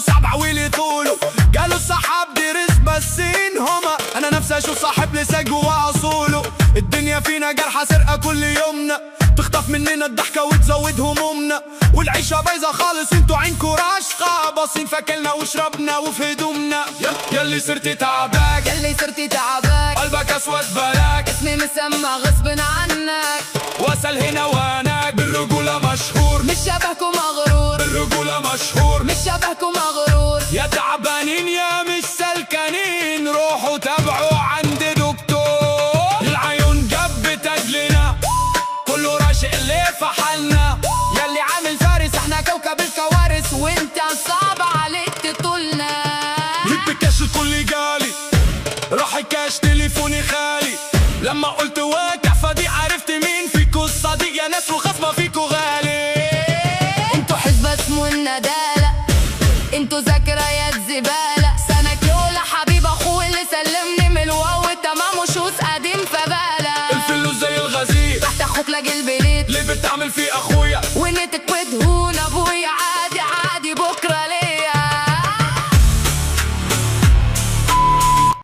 سبع ولي طوله، قالوا الصحاب دي رزق بس هما، انا نفسي اشوف صاحب لسه جوا اصوله. الدنيا فينا جرحة سرقة كل يومنا، تخطف مننا الضحكة وتزود همومنا، والعيشة بايظة خالص انتوا عينكوا راشقة، باصين فاكلنا وشربنا وفي هدومنا. ياللي صرتي تعباك، ياللي صرتي تعباك، قلبك اسود بلاك، اسمي مسمى غصب عنك، وصل هنا وهناك، بالرجولة مشهور، مش شبهكوا مغرور، بالرجولة مشهور، مش شبهكوا مغرور. يا تعبانين يا مش سلكانين، روحوا تابعوا عند دكتور. العيون جبت اجلنا، كله راشق اللي في حالنا، ياللي عامل فارس احنا كوكب الكوارث، وانت صعب عليك تطولنا. جبت الكاش الكل جالي، راح الكاش تليفوني خالي، لما قلت واقع فدي عرفت مين فيكوا الصديق يا ناس، وخصمة فيكوا غالي. انتوا حزب اسمه الندالة، انتوا ذكريات زبالة، سنة كيولا حبيب اخوه اللي سلمني من الواو تمام وشوز قديم فبالة. الفلوس زي الغزير، تحت اخوك لاجل البليد، ليه بتعمل فيه اخوك؟